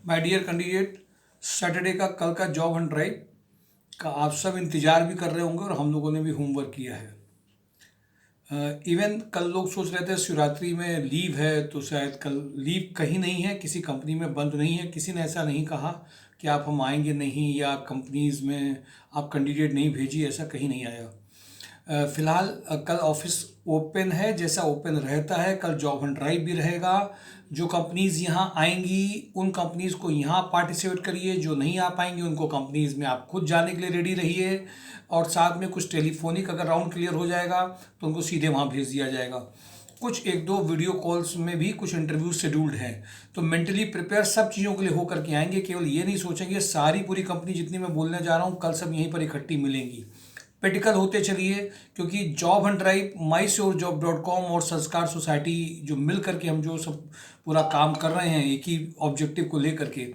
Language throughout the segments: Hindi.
माय डियर कैंडिडेट, सैटरडे का कल का जॉब हंट ड्राइव का आप सब इंतज़ार भी कर रहे होंगे और हम लोगों ने भी होमवर्क किया है। इवन कल लोग सोच रहे थे शिवरात्रि में लीव है, तो शायद कल लीव कहीं नहीं है, किसी कंपनी में बंद नहीं है। किसी ने ऐसा नहीं कहा कि आप हम आएंगे नहीं या कंपनीज में आप कैंडिडेट नहीं भेजिए, ऐसा कहीं नहीं आया। फिलहाल कल ऑफिस ओपन है, जैसा ओपन रहता है। कल जॉब हंट ड्राइव भी रहेगा। जो कंपनीज यहाँ आएंगी उन कंपनीज को यहाँ पार्टिसिपेट करिए, जो नहीं आ पाएंगी उनको कंपनीज में आप खुद जाने के लिए रेडी रहिए। और साथ में कुछ टेलीफोनिक अगर राउंड क्लियर हो जाएगा तो उनको सीधे वहाँ भेज दिया जाएगा। कुछ एक दो वीडियो कॉल्स में भी कुछ इंटरव्यू शेड्यूल्ड हैं, तो मेंटली प्रिपेयर सब चीज़ों के लिए होकर के आएंगे। केवल ये नहीं सोचेंगे सारी पूरी कंपनी जितनी मैं बोलने जा रहा हूँ कल सब यहीं पर इकट्ठी मिलेंगी। प्रैक्टिकल होते चलिए, क्योंकि जॉब हंट ड्राइव mysurjob.com और संस्कार सोसाइटी जो मिल करके हम जो सब पूरा काम कर रहे हैं एक ही ऑब्जेक्टिव को लेकर के,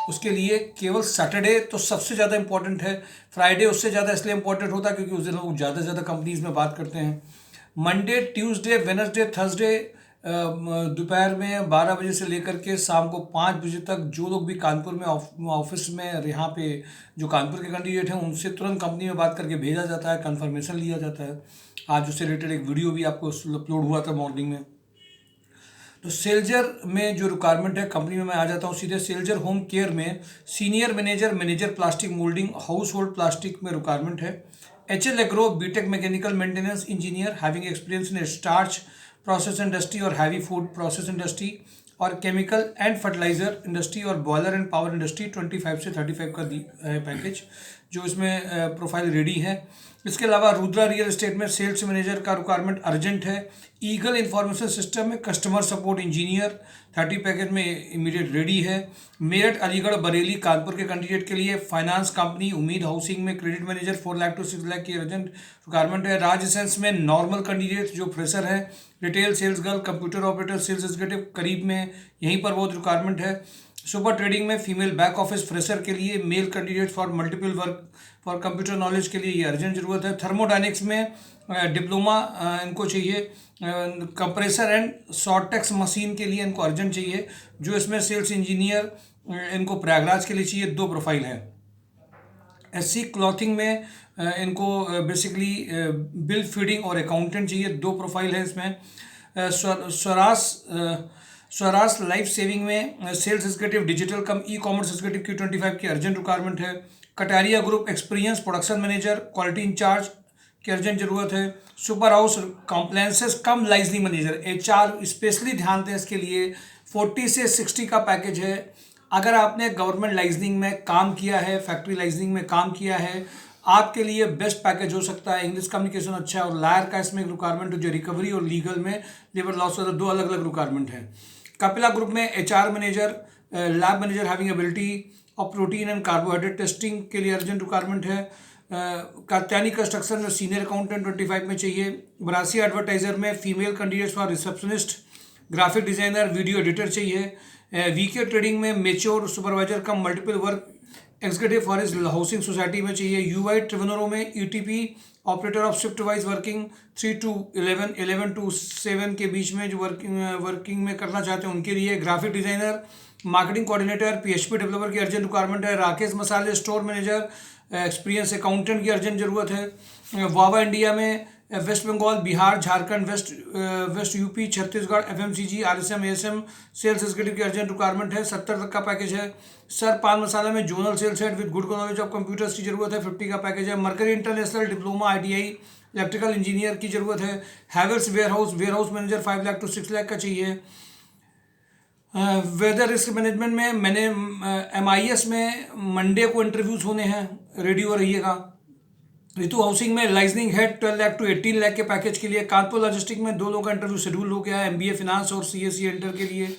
उसके लिए केवल सैटरडे तो सबसे ज़्यादा इंपॉर्टेंट है। फ्राइडे उससे ज़्यादा इसलिए इंपॉर्टेंट होता है क्योंकि उस दिन लोग ज़्यादा से ज़्यादा कंपनीज में बात करते हैं। मंडे, ट्यूसडे, वेडनेसडे, थर्सडे दोपहर में 12 बजे से लेकर के शाम को 5 बजे तक जो लोग भी कानपुर में ऑफिस में यहाँ पे जो कानपुर के कैंडिडेट हैं उनसे तुरंत कंपनी में बात करके भेजा जाता है, कंफर्मेशन लिया जाता है। आज उससे रिलेटेड एक वीडियो भी आपको अपलोड हुआ था मॉर्निंग में। तो सेल्जर में जो रिक्वायरमेंट है कंपनी में, मैं आ जाता हूँ सीधे। सेल्जर होम केयर में senior manager, manager plastic moulding, household plastic में रिक्वायरमेंट है। HL agro BTech mechanical maintenance engineer having experience in starch process industry और हैवी फूड प्रोसेस इंडस्ट्री और केमिकल एंड फर्टिलाइजर इंडस्ट्री और बॉयलर एंड पावर इंडस्ट्री। 25 से 35 का है पैकेज जो इसमें प्रोफाइल रेडी है। इसके अलावा रुद्रा रियल एस्टेट में सेल्स मैनेजर का रिक्वायरमेंट अर्जेंट है। ईगल इंफॉर्मेशन सिस्टम में कस्टमर सपोर्ट इंजीनियर 30 पैकेज में इमीडिएट रेडी है। मेरठ, अलीगढ़, बरेली, कानपुर के कैंडिडेट के लिए फाइनेंस कंपनी उम्मीद हाउसिंग में credit manager 4 lakh to 6 lakh की अर्जेंट रिक्वायरमेंट है। राज एसेंस में नॉर्मल कैंडिडेट जो फ्रेशर है। Retail sales girl, computer operator, sales executive करीब में यहीं पर बहुत रिक्वायरमेंट है। सुपर ट्रेडिंग में फीमेल बैक ऑफिस फ्रेशर के लिए, male candidate for multiple work for computer knowledge के लिए ये अर्जेंट ज़रूरत है। थर्मोडाइनिक्स में डिप्लोमा इनको चाहिए। कंप्रेसर एंड शॉर्टेक्स मशीन के लिए इनको अर्जेंट चाहिए, जो इसमें सेल्स इंजीनियर इनको प्रयागराज के लिए चाहिए। 2 प्रोफाइल हैं। SC क्लॉथिंग में इनको बेसिकली बिल फीडिंग और अकाउंटेंट चाहिए। 2 प्रोफाइल है इसमें। स्वराज लाइफ सेविंग में sales executive digital cum e-commerce executive की 25 की अर्जेंट रिक्वायरमेंट है। Kataria group experience production manager quality incharge की अर्जेंट जरूरत है। Super house compliances cum liaisoning manager HR specially ध्यान दें इसके लिए। 40 से 60 का पैकेज है। अगर आपने गवर्नमेंट लाइजनिंग में काम किया है, फैक्ट्री लाइजनिंग में काम किया है, आपके लिए बेस्ट पैकेज हो सकता है। इंग्लिश कम्युनिकेशन अच्छा है और लायर का इसमें एक रिक्वायरमेंट है जो रिकवरी और लीगल में लेबर लॉस वाला 2 अलग अलग रिक्वायरमेंट है। कपिला ग्रुप में HR manager, lab manager having ability और प्रोटीन एंड कार्बोहाइड्रेट टेस्टिंग के लिए अर्जेंट रिक्वायरमेंट है। कात्यानी कंस्ट्रक्शन में सीनियर अकाउंटेंट 25 में चाहिए। बरासी एडवर्टाइजर में female candidates for receptionist, graphic designer, video editor चाहिए। VK ट्रेडिंग में mature supervisor come multiple work executive for इस हाउसिंग सोसाइटी में चाहिए। UI ट्रिवेनरो में ETP operator of shift wise working 3 to 11, 11 to 7 के बीच में जो वर्किंग में करना चाहते हैं उनके लिए। Graphic designer, marketing coordinator, PHP developer की अर्जेंट रिक्वायरमेंट है। Rakesh Masale store manager, experience accountant की अर्जेंट जरूरत है। वावा इंडिया में west Bengal, Bihar, Jharkhand, west UP, Chhattisgarh, FMCG, RSM, ASM sales executive की अर्जेंट रिक्वायरमेंट है। 70 तक का पैकेज है। सर पान मसाला में zonal sales head with good knowledge of computers की जरूरत है। 50 का पैकेज है। Mercury international diploma ITI electrical engineer की जरूरत है। Havells warehouse manager 5 lakh to 6 lakh का चाहिए। वेदर रिस्क मैनेजमेंट में मैंने MIS में मंडे को इंटरव्यूज होने हैं, रेडी हो रहिएगा। रितु हाउसिंग में liaisoning head 12 lakh to 18 lakh के पैकेज के लिए। कानपुर लॉजिस्टिक में 2 लोगों का इंटरव्यू शेड्यूल हो गया है, MBA फिनांस और CSE एंटर के लिए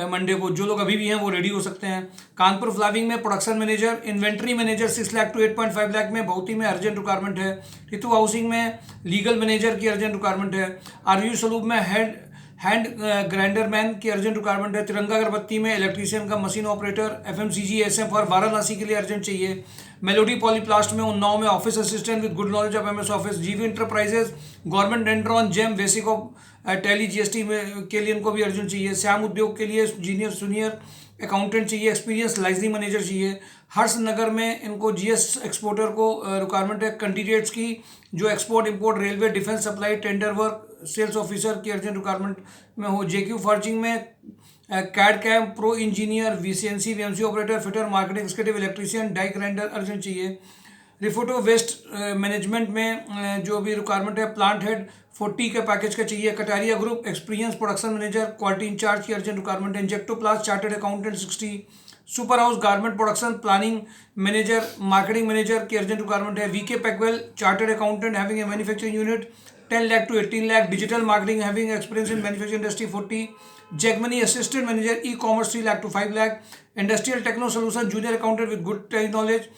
मंडे को। जो लोग अभी भी हैं वो रेडी हो सकते हैं। कानपुर फ्लाविंग में production manager, inventory manager 6 lakh to 8.5 lakh में भौती में अर्जेंट रिक्वायरमेंट है। रितु हाउसिंग में लीगल मैनेजर की अर्जेंट रिक्वायरमेंट है। RU सलूब में हैंड ग्राइंडर मैन की अर्जेंट रिक्वायरमेंट है। तिरंगा अगरबत्ती में इलेक्ट्रीशियन का machine operator, FMCG ASM for Varanasi के लिए अर्जेंट चाहिए। मेलोडी पॉलीप्लास्ट में उन्नाव में office assistant with good knowledge of MS office. GV enterprises, government dendron, GeM basic of Tally GST में के लिए इनको भी अर्जेंट चाहिए। श्याम उद्योग के लिए जूनियर अकाउंटेंट चाहिए, एक्सपीरियंस लाइजनिंग मैनेजर चाहिए। हर्षनगर में इनको जीएस एक्सपोर्टर को रिक्वायरमेंट है। कैंडिडेट्स की जो export import railway defence supply tender work sales officer की अर्जेंट रिक्वायरमेंट में हो। जेक्यू फॉर्जिंग में CAD CAM pro engineer, VCNC VMC operator, fitter, marketing executive, electrician, die grinder urgent चाहिए। रिफोटो वेस्ट मैनेजमेंट में जो भी रिक्वायरमेंट है प्लांट हेड 40 के पैकेज का चाहिए। Kataria group experience production manager quality incharge की अर्जेंट रिक्वायरमेंट है। Injecto Plas chartered accountant 60। Super house garment production planning manager marketing manager की अर्जेंट रिक्वायरमेंट है। VK Packwell chartered accountant having a manufacturing unit 10 lakh to 18 lakh। Digital marketing having experience in manufacturing industry 40। जैगमनी assistant manager e commerce 3 lakh to 5 lakh। Industrial techno solution junior accountant with good knowledge.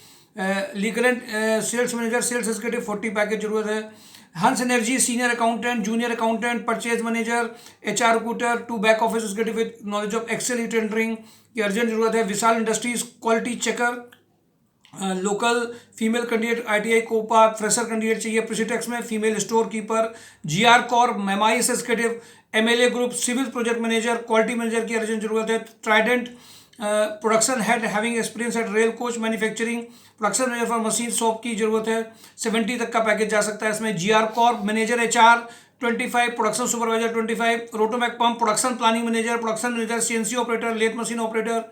Legal and sales manager sales executive 40 package जरूरत है। Hans energy senior accountant junior accountant purchase manager HR recruiter 2 back office executive with knowledge of Excel e tendering की अर्जेंट जरूरत है। Vishal industries quality checker local female candidate ITI COPA fresher candidate चाहिए। प्रिसिटेक्स में female storekeeper. GR corp MIS executive MLA group civil project manager quality manager की अर्जेंट जरूरत है। Trident production head having experience eight rail coach manufacturing production manager for machine shop की जरूरत है। 70 तक का पैकेज जा सकता है इसमें। GR corp manager HR 25। Production supervisor 25। Rotomac pump production planning manager CNC operator lathe machine operator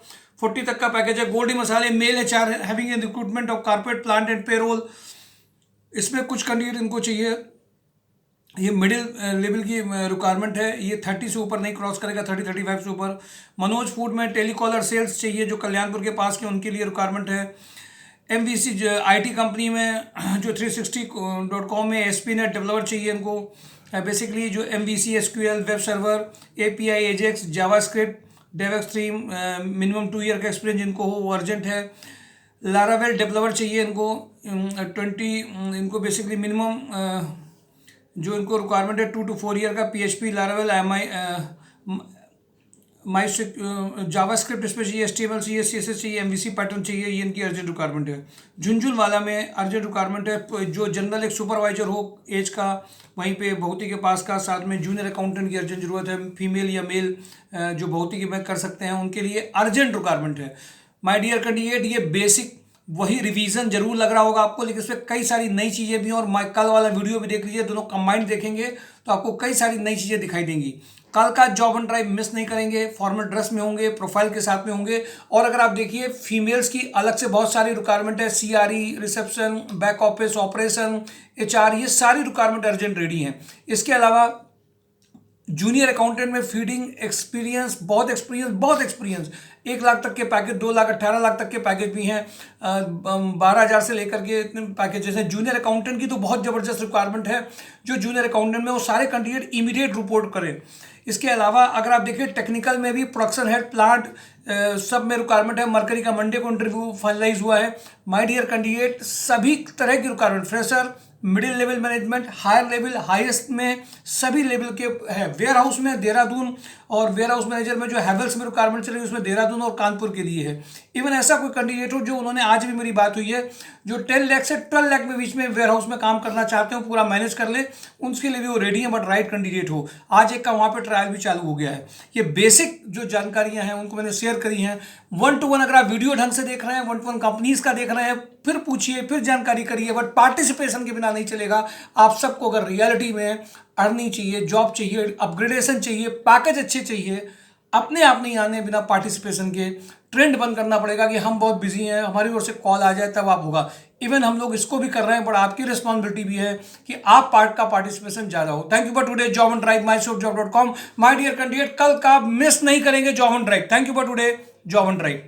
40 तक का पैकेज है। Goldie Masale male HR having a recruitment of carpet plant and payroll, इसमें कुछ कैंडिडेट इनको चाहिए। ये मिडिल लेवल की रिक्वायरमेंट है, ये 30 से ऊपर नहीं क्रॉस करेगा, 30-35 से ऊपर। मनोज फूड में टेलीकॉलर सेल्स चाहिए जो कल्याणपुर के पास के उनके लिए रिक्वायरमेंट है। एमवीसी आईटी कंपनी में जो 360.com में एसपी नेट डेवलपर चाहिए इनको। बेसिकली जो MVC SQL web server API Ajax JavaScript DevEx 3 minimum 2 year का एक्सपीरियंस जिनको हो वो अर्जेंट है। लारावेल डेवलपर चाहिए इनको 20 इनको बेसिकली मिनिमम जो इनको रिक्वायरमेंट है 2 to 4 ईयर का पीएचपी लारावेल माई जावास्क्रिप्ट इसमें चाहिए, एचटीएमएल चाहिए, सीएसएस चाहिए, एमवीसी पैटर्न चाहिए, ये इनकी अर्जेंट रिक्वायरमेंट है। झुंझुनवाला में अर्जेंट रिक्वायरमेंट है जो जनरल एक सुपरवाइजर हो एज का, वहीं पे भौतिकी के पास का, साथ में जूनियर अकाउंटेंट की अर्जेंट जरूरत है। फीमेल या मेल जो भौतिकी में कर सकते हैं उनके लिए अर्जेंट रिक्वायरमेंट है। माय डियर कैंडिडेट, ये बेसिक वही रिवीजन जरूर लग रहा होगा आपको, लेकिन इसमें कई सारी नई चीज़ें भी हैं। और कल वाला वीडियो भी देख लीजिए, दोनों कंबाइंड देखेंगे तो आपको कई सारी नई चीज़ें दिखाई देंगी। कल का जॉब एंड ड्राइव मिस नहीं करेंगे, फॉर्मल ड्रेस में होंगे, प्रोफाइल के साथ में होंगे। और अगर आप देखिए फीमेल्स की अलग से बहुत सारी रिक्वायरमेंट है, CRE, reception, back office, operation, HR, ये सारी रिक्वायरमेंट अर्जेंट रेडी हैं। इसके अलावा जूनियर अकाउंटेंट में फीडिंग एक्सपीरियंस, बहुत एक्सपीरियंस 1 लाख तक के पैकेज, 2 लाख 18 लाख तक के पैकेज भी हैं। 12,000 से लेकर के इतने पैकेजेस हैं। जूनियर अकाउंटेंट की तो बहुत ज़बरदस्त रिक्वायरमेंट है। जो जूनियर अकाउंटेंट में वो सारे कैंडिडेट इमीडिएट रिपोर्ट करें। इसके अलावा अगर आप देखिए टेक्निकल में भी प्रोडक्शन हेड प्लांट सब में रिक्वायरमेंट है। मरकरी का मंडे को इंटरव्यू फाइनलाइज हुआ है। माय डियर कैंडिडेट, सभी तरह की requirement, fresher, middle level management, higher level, highest में सभी लेवल के है। वेयर हाउस में देहरादून और वेयर हाउस मैनेजर में जो हैवल्स में रिक्वायरमेंट चल रही है उसमें देहरादून और कानपुर के लिए है। इवन ऐसा कोई कैंडिडेट हो जो उन्होंने, आज भी मेरी बात हुई है, जो 10 लाख से 12 लाख में बीच में वेयर हाउस में काम करना चाहते हो, पूरा मैनेज कर ले, उनके लिए भी वो रेडी है, बट राइट कैंडिडेट हो। आज एक का वहाँ पर ट्रायल भी चालू हो गया है। ये बेसिक जो जानकारियाँ हैं उनको मैंने शेयर करी हैं। 1-to-1 अगर आप वीडियो ढंग से देख रहे हैं, 1-to-1 कंपनीज का देख रहे हैं, फिर पूछिए, फिर जानकारी करिए, बट पार्टिसिपेशन के बिना नहीं चलेगा। आप सबको अगर रियलिटी में अर्निंग चाहिए, जॉब चाहिए, अपग्रेडेशन चाहिए, पैकेज अच्छे चाहिए, अपने आप नहीं आने बिना पार्टिसिपेशन के। ट्रेंड बंद करना पड़ेगा कि हम बहुत बिजी हैं, हमारी ओर से कॉल आ जाए तब आप होगा। इवन हम लोग इसको भी कर रहे हैं, बट आपकी रिस्पॉन्सिबिलिटी भी है कि आप पार्टिसिपेशन ज़्यादा हो। Thank you for today job and drive, myshopjob.com। My dear candidate, कल का मिस नहीं करेंगे job and drive. Thank you for today job and drive.